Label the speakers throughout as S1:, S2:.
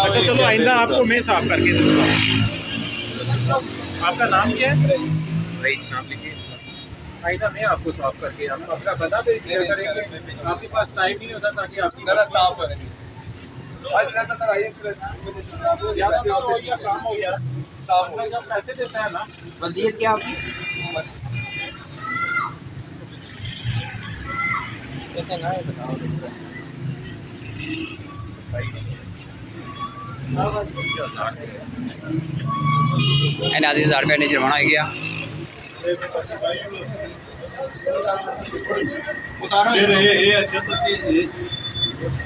S1: अच्छा चलो आइंदा आपको मैं साफ करके दूंगा। आपका नाम क्या है? रईस नाम लिखिए इसका। आइंदा मैं आपको साफ करके हम अपना बता भेज दिया करेंगे। आपके पास टाइम नहीं होता ताकि आपकी साफ करेंगे। आज ज़्यादातर आइए काम हो गया साफ हो गया। पैसे देता है ना वल्दियत क्या आपकी? ऐसे ना है बताओ।
S2: आधी 1000 रुपया ने जुर्माना हो गया।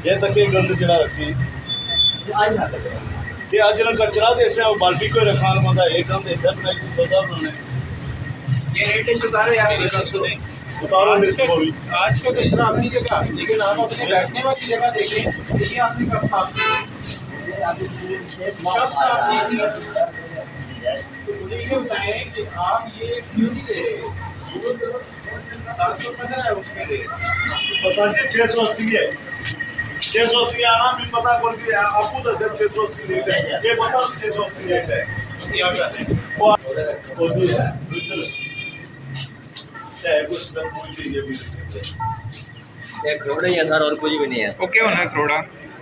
S3: ये तक गंद जड़ा रखी ये आज जन कचरा तो इसने बाल्टी को रखा मतलब एक गंद इधर बनाई तो सदा उन्होंने
S1: ये रेट उतारो यार
S3: उतारो
S1: आज का बेचना अपनी जगह, लेकिन आप अपने बैठने वाली जगह देखें। ये आपने कब साफ की? कब साफ की थी? तो मुझे ये बताएं कि आप ये क्यों नहीं दे रहे? 715 है उसके लिए
S3: पता नहीं 680 है 680 आराम भी पता कर के आपको तो 680 रेट है ये पता 680 रेट है
S1: क्या कहते हैं
S4: एक खरोड़ा ही है सर और कुछ भी नहीं है।
S2: ओके होना खरोड़ा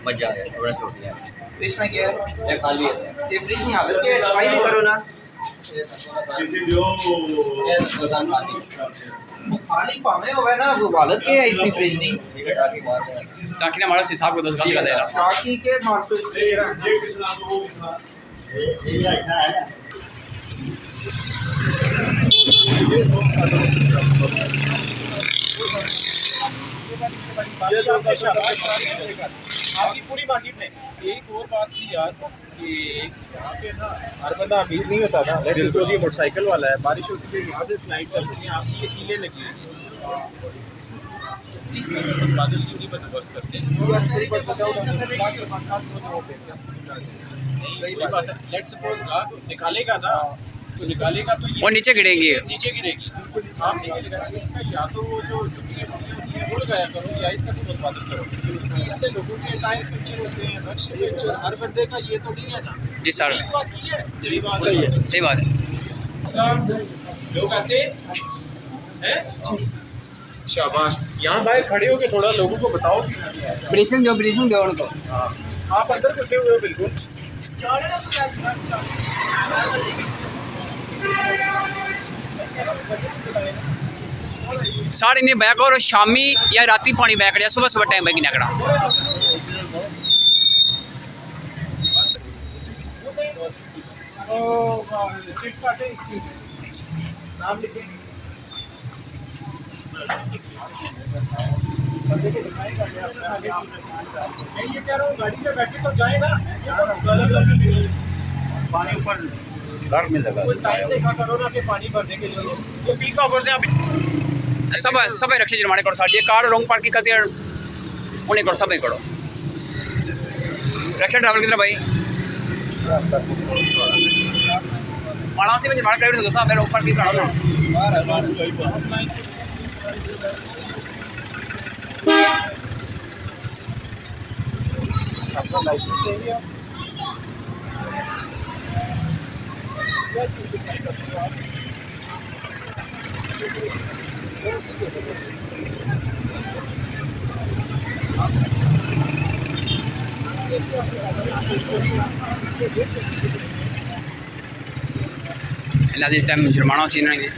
S4: मजा आया थोड़ा छोड़ दिया।
S2: तो इसमें क्या है?
S4: ये खाली है
S2: ये फ्रिज नहीं हालत के सफाई नहीं करो ना।
S3: किसी जो
S4: ये मकान खाली
S2: खाली पामे होवे ना वो हालत के है इसकी फ्रिज नहीं।
S4: टाकी मार
S2: ताकि ना हमारा हिसाब को 10 का दे रहा।
S1: ताकि के मार्केट
S3: ये कितना तो वो कितना
S4: ये ऐसा है ना
S1: आपकी पूरी मार्केट में। एक और बात थी यार कि यहाँ पे ना हर बंदा अमीर नहीं होता ना। तो ये मोटरसाइकिल वाला है, बारिश होती है यहाँ से स्लाइड करती है, आपकी ये कीलें लगी हुई हैं। बादल क्यों नहीं बंदोबस्त करते? सही बात है। लेट्स सपोज गाहक निकालेगा ना तो निकालेगा तो
S2: वो नीचे गिरेंगी।
S1: नीचे गिरेगी। आप नीचे गिराएंगे इसका या तो वो जो उड़ गया करो या इसका तुम उत्पादन करो। इससे लोगों के टायर पंचर होते हैं, नक्श पंचर हर बंदे का ये तो नहीं है ना।
S2: जी सर
S1: बात की है
S3: सही है
S2: सही बात है।
S1: लोग आते हैं शाबाश। यहाँ बाहर खड़े हो के थोड़ा लोगों को बताओ।
S2: ब्रीफिंग दो उनको।
S1: आप अंदर घुसे हुए हो बिल्कुल।
S2: साढ़े नहीं बैक और शामी या राती पानी बैक रहा सुबह सुबह टाइम बैक नकड़ा।
S1: नाम लिखें। मैं ये कह रहा हूँ गाड़ी में बैठे तो जाए ना।
S3: पानी ऊपर घर में लगा
S1: टाइम देखा करो ना कि पानी भरने के लिए तो पीक ऑफर से
S2: सब रक्षे जुर्माने करो साढ़े ये कार रॉन्ग पार्किंग करती है उन्हें करो सब करो। रक्षा ड्राइवर किधर भाई माना से मैं जुर्माना कर दो साहब रॉन्ग पार्किंग करो ना।
S1: अपना लाइसेंस ले लिया।
S2: इस टाइम जुर्माना हो सीना नहीं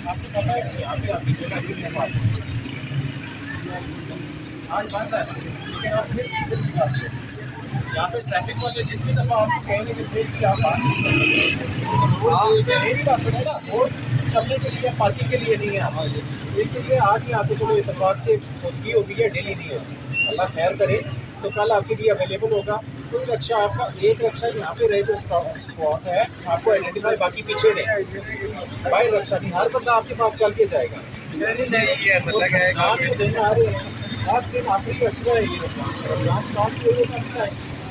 S1: आपको पता है कि यहाँ पे आपकी जगह आज बंद है लेकिन आप फिर यहाँ पे ट्रैफिक वाले जितनी दफ़ा आपको कहेंगे कि फिर भी आप बात नहीं कर सकते ना। रोड चलने के लिए पार्किंग के लिए नहीं है इसके लिए आज ही आते चलो इतफाक से होती होगी या डेली नहीं होती। अल्लाह खैर करे तो कल आपके लिए अवेलेबल होगा। कोई रक्षा आपका एक रक्षा यहाँ पे रहे जो स्पॉट है आपको आइडेंटिफाई, बाकी पीछे नहीं भाई रक्षा नहीं, हर बंदा आपके पास चल के जाएगा। रमजान के दिन आ रहे हैं, 10 दिन आखिरी अशरा है ये रमजान स्टार्ट हुए है,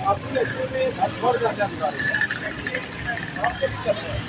S1: आखिरी अशरे में 10 बार जाकर बता रहे हैं आपको भी चलना है।